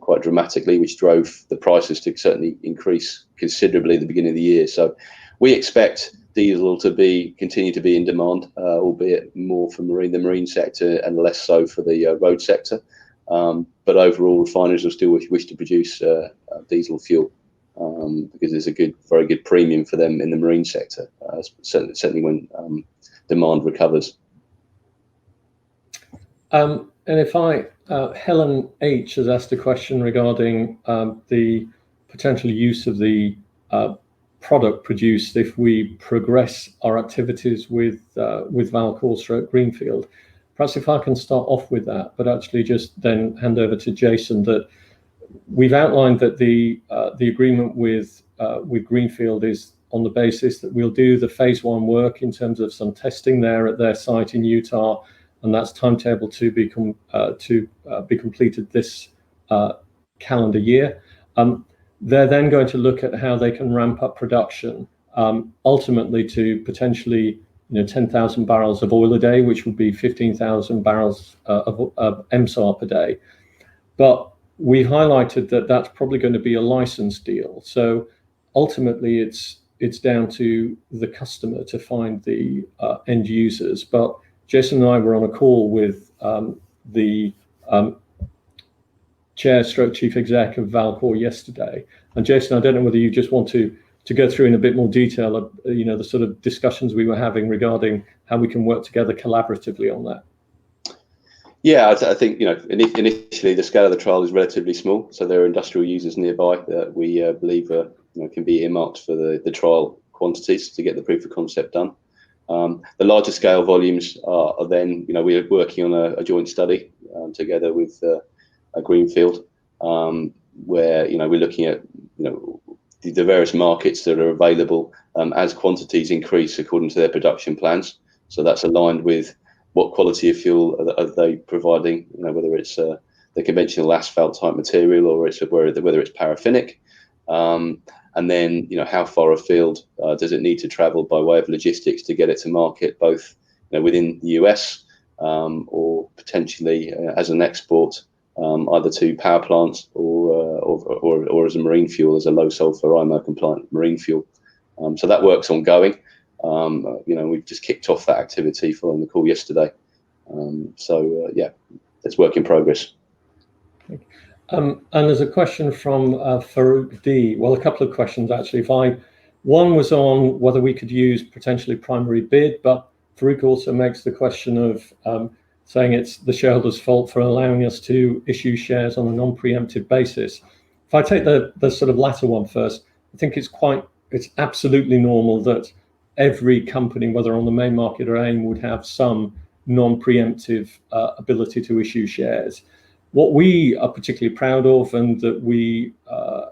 quite dramatically, which drove the prices to certainly increase considerably at the beginning of the year. So we expect diesel to continue to be in demand, albeit more for the marine sector and less so for the road sector. But overall, refiners will still wish to produce diesel fuel because there's a very good premium for them in the marine sector, certainly when demand recovers. And if Helen H has asked a question regarding the potential use of the product produced if we progress our activities with Valcour / Greenfield. Perhaps if I can start off with that, but actually just then hand over to Jason, that we've outlined that the agreement with Greenfield is on the basis that we'll do the phase 1 work in terms of some testing there at their site in Utah, and that's timetable to be completed this calendar year. They're then going to look at how they can ramp up production, ultimately to potentially 10,000 barrels of oil a day, which would be 15,000 barrels of MSAR per day. But we highlighted that that's probably going to be a license deal. So ultimately, it's down to the customer to find the end users. But Jason and I were on a call with the Chair / Chief Exec of Valcour yesterday. And Jason, I don't know whether you just want to go through in a bit more detail of, the sort of discussions we were having regarding how we can work together collaboratively on that. Yeah, I think initially the scale of the trial is relatively small, so there are industrial users nearby that we believe can be earmarked for the trial quantities to get the proof of concept done. The larger scale volumes are then we're working on a joint study together with Greenfield, where we're looking at the various markets that are available as quantities increase according to their production plans. So that's aligned with what quality of fuel are they providing, whether it's the conventional asphalt type material or whether it's paraffinic, and then how far afield does it need to travel by way of logistics to get it to market, both within the US or potentially as an export, either to power plants or as a marine fuel, as a low sulfur IMO compliant marine fuel. So that work's ongoing. We've just kicked off that activity following the call yesterday. It's work in progress. And there's a question from Farouk D. Well, a couple of questions actually. One was on whether we could use potentially primary bid, but Farouk also makes the question of saying it's the shareholders' fault for allowing us to issue shares on a non-preemptive basis. If I take the sort of latter one first, I think it's absolutely normal that every company, whether on the main market or AIM, would have some non-preemptive ability to issue shares. What we are particularly proud of, and that we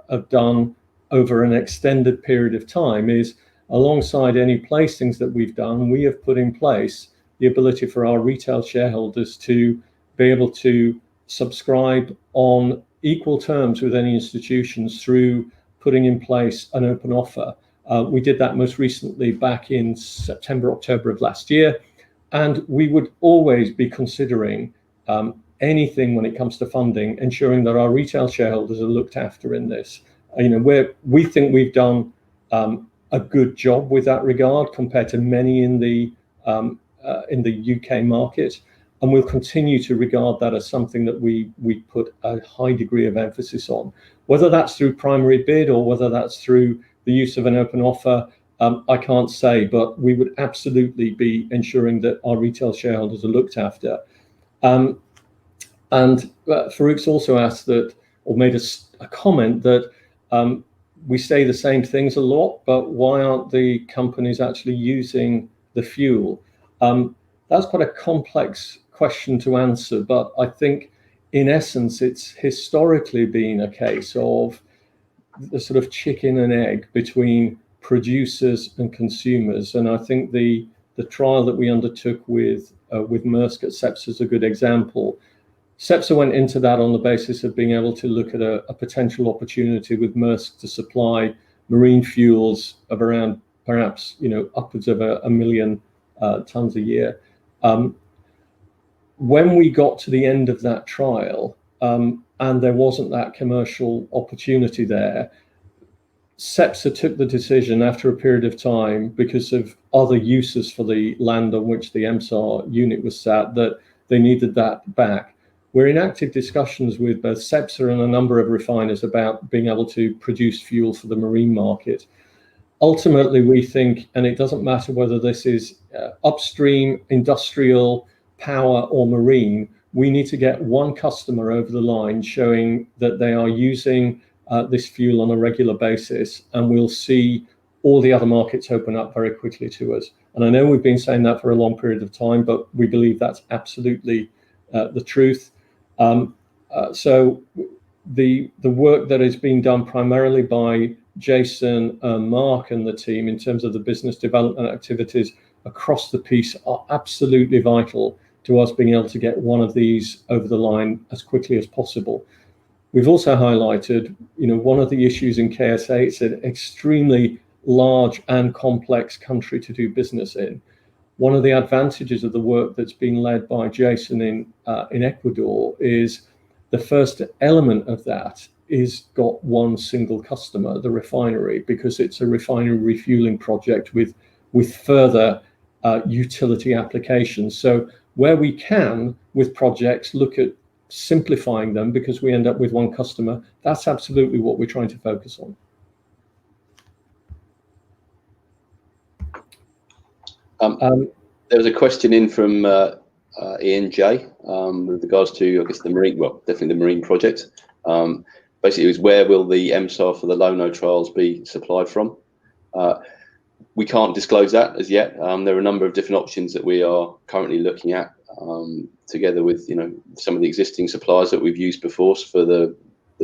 have done over an extended period of time, is alongside any placings that we've done, we have put in place the ability for our retail shareholders to be able to subscribe on equal terms with any institutions through putting in place an open offer. We did that most recently back in September, October of last year, and we would always be considering anything when it comes to funding, ensuring that our retail shareholders are looked after in this. We think we've done a good job with that regard compared to many in the UK market, and we'll continue to regard that as something that we put a high degree of emphasis on. Whether that's through primary bid or whether that's through the use of an open offer, I can't say, but we would absolutely be ensuring that our retail shareholders are looked after. And Farouk's also asked that, or made a comment that we say the same things a lot, but why aren't the companies actually using the fuel? That's quite a complex question to answer, but I think in essence, it's historically been a case of the sort of chicken and egg between producers and consumers. And I think the trial that we undertook with Maersk at Cepsa is a good example. Cepsa went into that on the basis of being able to look at a potential opportunity with Maersk to supply marine fuels of around perhaps upwards of a million tons a year. When we got to the end of that trial, and there wasn't that commercial opportunity there, Cepsa took the decision after a period of time, because of other uses for the land on which the MSAR unit was sat, that they needed that back. We're in active discussions with both Cepsa and a number of refiners about being able to produce fuel for the marine market. Ultimately, we think, and it doesn't matter whether this is upstream, industrial, power or marine, we need to get one customer over the line showing that they are using this fuel on a regular basis, and we'll see all the other markets open up very quickly to us. And I know we've been saying that for a long period of time, but we believe that's absolutely the truth. So the work that is being done primarily by Jason, Mark and the team in terms of the business development activities across the piece are absolutely vital to us being able to get one of these over the line as quickly as possible. We've also highlighted, one of the issues in KSA, it's an extremely large and complex country to do business in. One of the advantages of the work that's been led by Jason in Ecuador is the first element of that is got one single customer, the refinery, because it's a refinery refueling project with further utility applications. So where we can, with projects, look at simplifying them because we end up with one customer, that's absolutely what we're trying to focus on. There was a question in from Ian J with regards to, I guess, the marine, well, definitely the marine project. Basically, it was where will the MSAR for the Lono trials be supplied from? We can't disclose that as yet. There are a number of different options that we are currently looking at, together with some of the existing suppliers that we've used before for the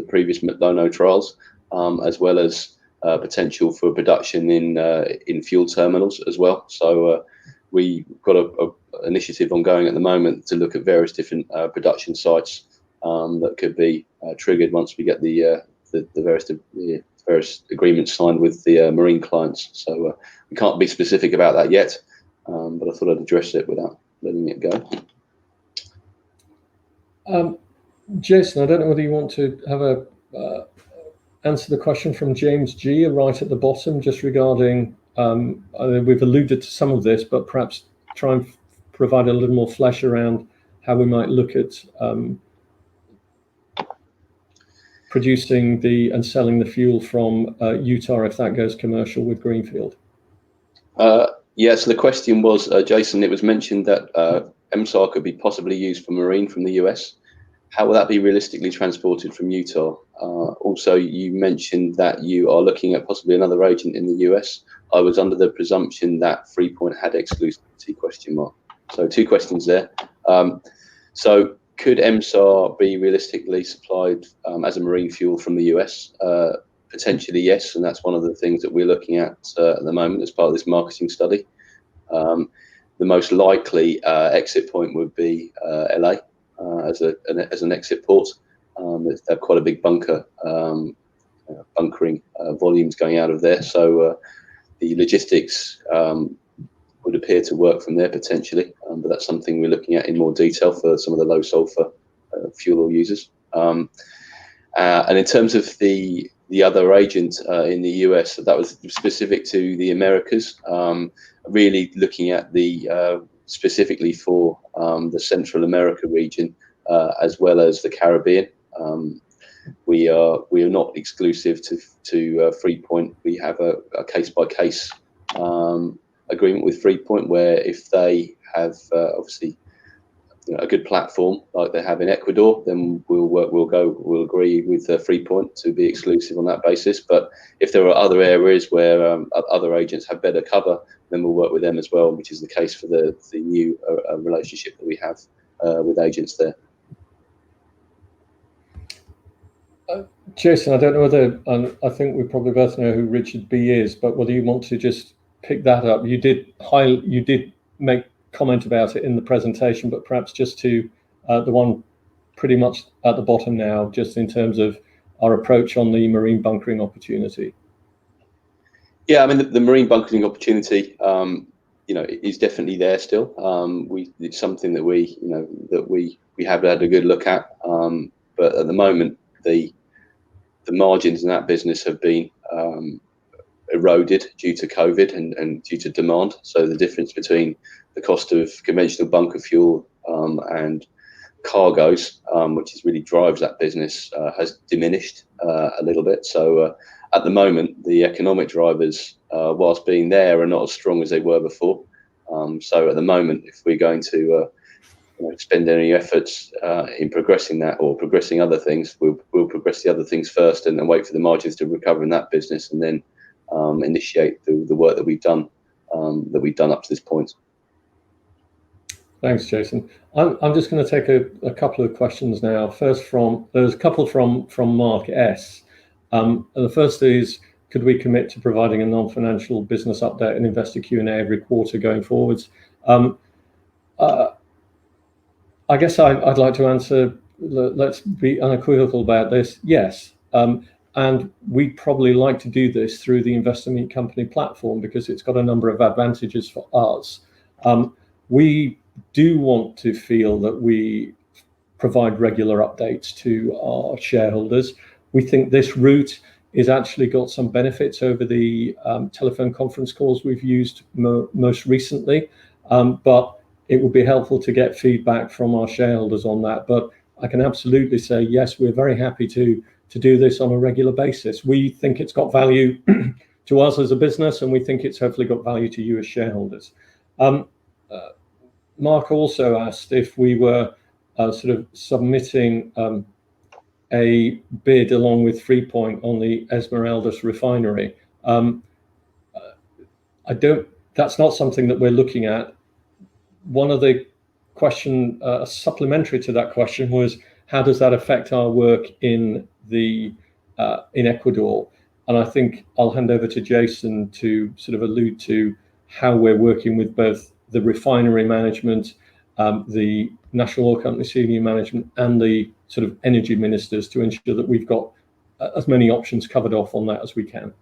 previous Lono trials, as well as potential for production in fuel terminals as well. So we've got an initiative ongoing at the moment to look at various different production sites that could be triggered once we get the various agreements signed with the marine clients. So we can't be specific about that yet, but I thought I'd address it without letting it go. Jason, I don't know whether you want to have answer the question from James G right at the bottom, just regarding, we've alluded to some of this, but perhaps try and provide a little more flesh around how we might look at producing and selling the fuel from Utah if that goes commercial with Greenfield. Yeah, so the question was, Jason, it was mentioned that MSAR could be possibly used for marine from the US. How will that be realistically transported from Utah? Also, you mentioned that you are looking at possibly another agent in the US. I was under the presumption that Freepoint had exclusivity, question mark. So 2 questions there. So could MSAR be realistically supplied as a marine fuel from the US? Potentially, yes, and that's one of the things that we're looking at the moment as part of this marketing study. The most likely exit point would be LA as an exit port. They have quite a big bunkering volumes going out of there, so the logistics would appear to work from there potentially, but that's something we're looking at in more detail for some of the low sulfur fuel oil users. And in terms of the other agent in the US, that was specific to the Americas, really looking at the specifically for the Central America region, as well as the Caribbean. We are not exclusive to Freepoint. We have a case-by-case agreement with Freepoint, where if they have obviously a good platform like they have in Ecuador, then we'll agree with Freepoint to be exclusive on that basis. But if there are other areas where other agents have better cover, then we'll work with them as well, which is the case for the new relationship that we have with agents there. Jason, I don't know whether, I think we probably both know who Richard B is, but whether you want to just pick that up. You did make comment about it in the presentation, but perhaps just to the one pretty much at the bottom now, just in terms of our approach on the marine bunkering opportunity. Yeah, I mean the marine bunkering opportunity, is definitely there still. It's something that we have had a good look at, but at the moment the margins in that business have been eroded due to COVID and due to demand. So the difference between the cost of conventional bunker fuel and cargoes, which is really drives that business, has diminished a little bit. So at the moment, the economic drivers, whilst being there, are not as strong as they were before. So at the moment, if we're going to spend any efforts in progressing that or progressing other things, we'll progress the other things first and then wait for the margins to recover in that business, and then initiate the work that we've done up to this point. Thanks, Jason. I'm just going to take a couple of questions now. First, there's a couple from Mark S. And the first is, could we commit to providing a non-financial business update and investor Q&A every quarter going forwards? I guess I'd like to answer, let's be unequivocal about this. Yes. And we'd probably like to do this through the Investor Meet Company platform because it's got a number of advantages for us. We do want to feel that we provide regular updates to our shareholders. We think this route is actually got some benefits over the telephone conference calls we've used most recently, but it would be helpful to get feedback from our shareholders on that. But I can absolutely say, yes, we're very happy to do this on a regular basis. We think it's got value to us as a business, and we think it's hopefully got value to you as shareholders. Mark also asked if we were sort of submitting a bid along with Freepoint on the Esmeraldas refinery. That's not something that we're looking at. One of the question, supplementary to that question, was how does that affect our work in Ecuador? And I think I'll hand over to Jason to sort of allude to how we're working with both the refinery management, the National Oil Company senior management, and the sort of energy ministers to ensure that we've got as many options covered off on that as we can.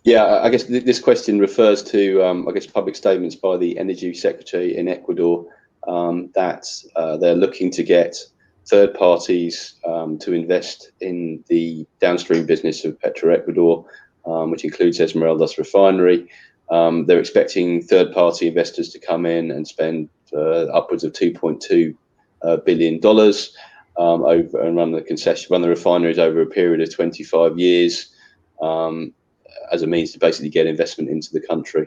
Yeah, I guess this question refers to, public statements by the Energy Secretary in Ecuador that they're looking to get third parties to invest in the downstream business of Petroecuador, which includes Esmeraldas refinery. They're expecting third-party investors to come in and spend upwards of $2.2 billion over and run the refineries over a period of 25 years. As a means to basically get investment into the country.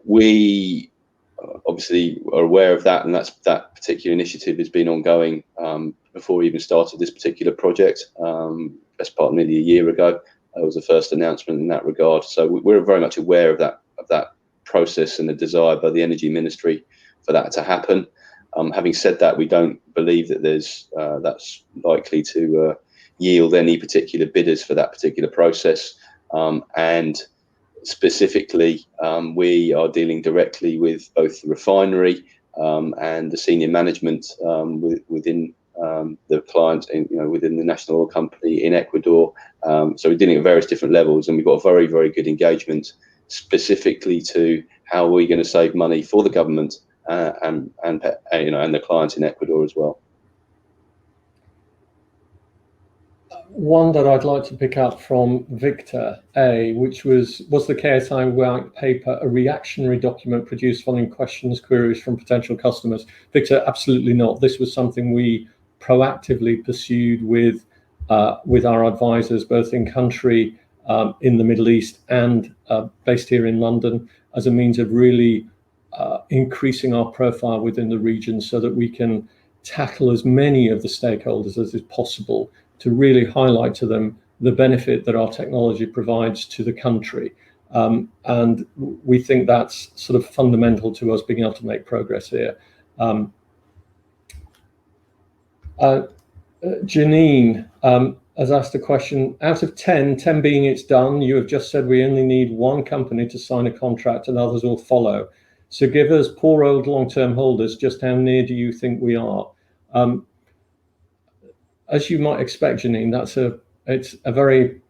We obviously are aware of that, and that particular initiative has been ongoing before we even started this particular project. Best part nearly a year ago, was the first announcement in that regard. So we're very much aware of that process and the desire by the Energy Ministry for that to happen. Having said that, we don't believe that that's likely to yield any particular bidders for that particular process. And specifically, we are dealing directly with both the refinery and the senior management within the client, within the National Oil Company in Ecuador. So we're dealing at various different levels, and we've got a very, very good engagement specifically to how we're going to save money for the government and the clients in Ecuador as well. One that I'd like to pick up from Victor A, which was the KSI white paper a reactionary document produced following questions, queries from potential customers? Victor, absolutely not. This was something we proactively pursued with our advisors, both in country, in the Middle East, and based here in London, as a means of really increasing our profile within the region so that we can tackle as many of the stakeholders as is possible to really highlight to them the benefit that our technology provides to the country. And we think that's sort of fundamental to us being able to make progress here. Janine has asked a question. Out of 10 being it's done, you have just said we only need one company to sign a contract and others will follow. So give us poor old long-term holders, just how near do you think we are? As you might expect, Janine, it's a very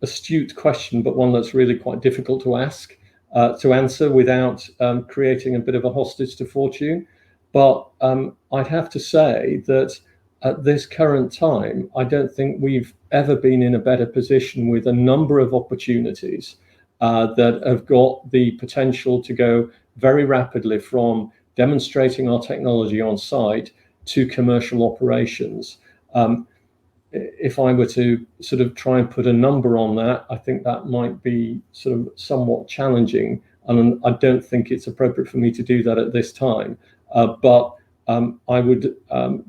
astute question, but one that's really quite difficult to answer without creating a bit of a hostage to fortune. But I'd have to say that at this current time, I don't think we've ever been in a better position with a number of opportunities that have got the potential to go very rapidly from demonstrating our technology on site to commercial operations. If I were to sort of try and put a number on that, I think that might be sort of somewhat challenging, and I don't think it's appropriate for me to do that at this time. But I would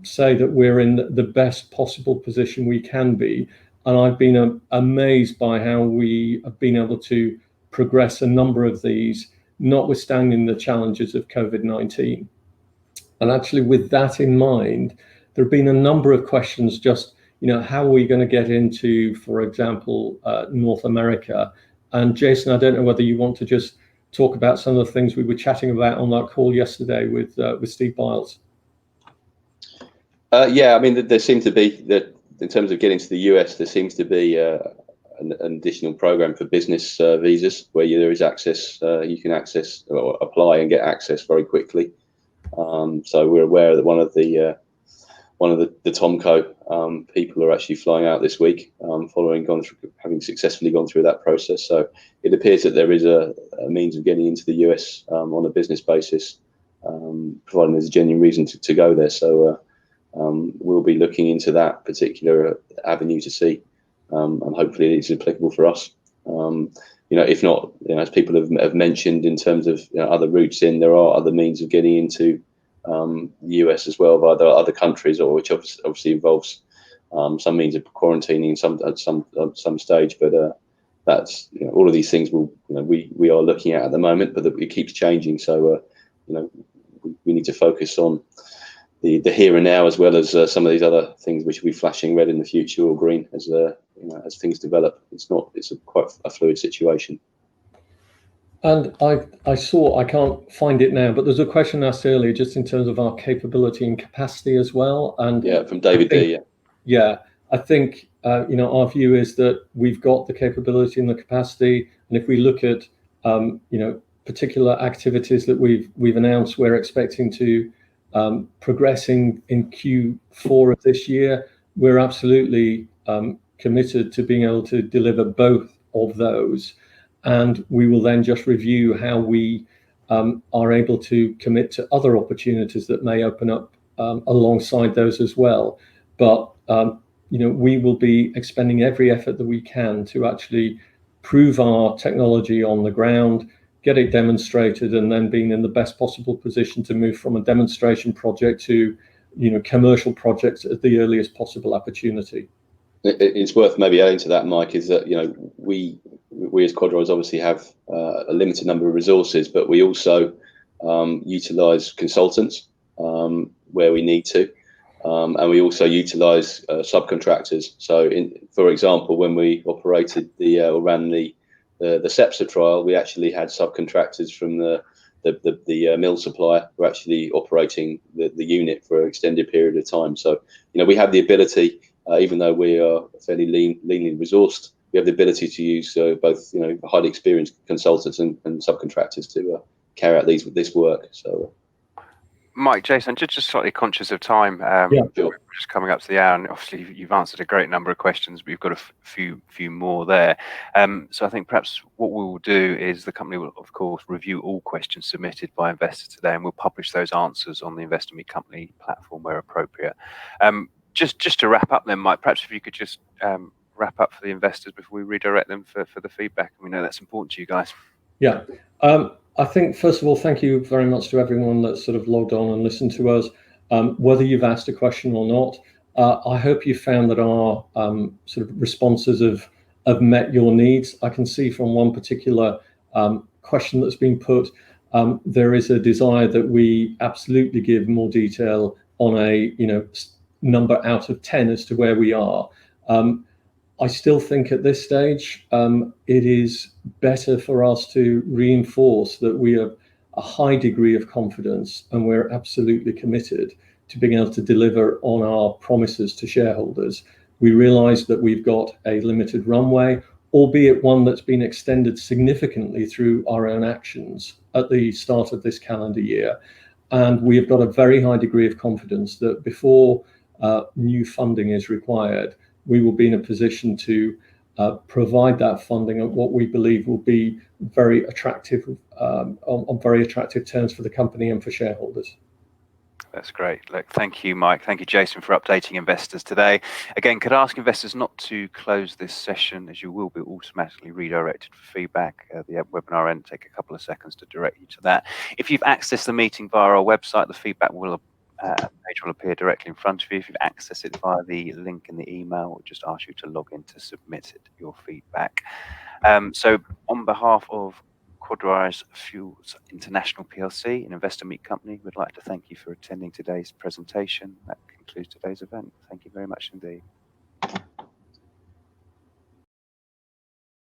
say that we're in the best possible position we can be, and I've been amazed by how we have been able to progress a number of these, notwithstanding the challenges of COVID-19. And actually, with that in mind, there have been a number of questions just, how are we going to get into, for example, North America? And Jason, I don't know whether you want to just talk about some of the things we were chatting about on that call yesterday with Steve Biles. Yeah, I mean, there seems to be that in terms of getting to the US, there seems to be an additional program for business visas where there is access. You can access or apply and get access very quickly. So we're aware that one of the Tomco people are actually flying out this week, having successfully gone through that process. So it appears that there is a means of getting into the US on a business basis, providing there's a genuine reason to go there. So we'll be looking into that particular avenue to see, and hopefully it's applicable for us. If not, as people have mentioned in terms of other routes in, there are other means of getting into the US as well via other countries, or which obviously involves some means of quarantining at some stage. But that's all of these things we are looking at the moment, but it keeps changing. So we need to focus on the here and now, as well as some of these other things which will be flashing red in the future or green as things develop. It's quite a fluid situation. And I saw, I can't find it now, but there's a question asked earlier just in terms of our capability and capacity as well. And yeah, from David D. Yeah, I think our view is that we've got the capability and the capacity, and if we look at particular activities that we've announced, we're expecting to progressing in Q4 of this year. We're absolutely committed to being able to deliver both of those, and we will then just review how we are able to commit to other opportunities that may open up alongside those as well. But we will be expending every effort that we can to actually prove our technology on the ground, get it demonstrated, and then being in the best possible position to move from a demonstration project to commercial projects at the earliest possible opportunity. It's worth maybe adding to that, Mike, is that we as QUADRISE obviously have a limited number of resources, but we also utilize consultants where we need to, and we also utilize subcontractors. So for example, when we operated ran the SEPSA trial, we actually had subcontractors from the mill supplier who are actually operating the unit for an extended period of time. So we have the ability, even though we are fairly leanly resourced, we have the ability to use both highly experienced consultants and subcontractors to carry out this work. So Mike, Jason, just slightly conscious of time. Yeah, sure. We're just coming up to the hour, and obviously you've answered a great number of questions, but you've got a few more there. So I think perhaps what we will do is the company will, of course, review all questions submitted by investors today, and we'll publish those answers on the Investor Meet Company platform where appropriate. Just to wrap up then, Mike, perhaps if you could just wrap up for the investors before we redirect them for the feedback. We know that's important to you guys. Yeah. I think, first of all, thank you very much to everyone that sort of logged on and listened to us. Whether you've asked a question or not, I hope you found that our sort of responses have met your needs. I can see from one particular question that's been put, there is a desire that we absolutely give more detail on a number out of 10 as to where we are. I still think at this stage, it is better for us to reinforce that we have a high degree of confidence and we're absolutely committed to being able to deliver on our promises to shareholders. We realise that we've got a limited runway, albeit one that's been extended significantly through our own actions at the start of this calendar year. And we have got a very high degree of confidence that before new funding is required, we will be in a position to provide that funding at what we believe will be very attractive, on very attractive terms for the company and for shareholders. That's great. Look, thank you, Mike. Thank you, Jason, for updating investors today. Again, could I ask investors not to close this session, as you will be automatically redirected for feedback. The webinar end take a couple of seconds to direct you to that. If you've accessed the meeting via our website, the feedback page will appear directly in front of you. If you've accessed it via the link in the email, we'll just ask you to log in to submit your feedback. So on behalf of QUADRISE Fuels International PLC, an investor meet company, we'd like to thank you for attending today's presentation. That concludes today's event. Thank you very much indeed.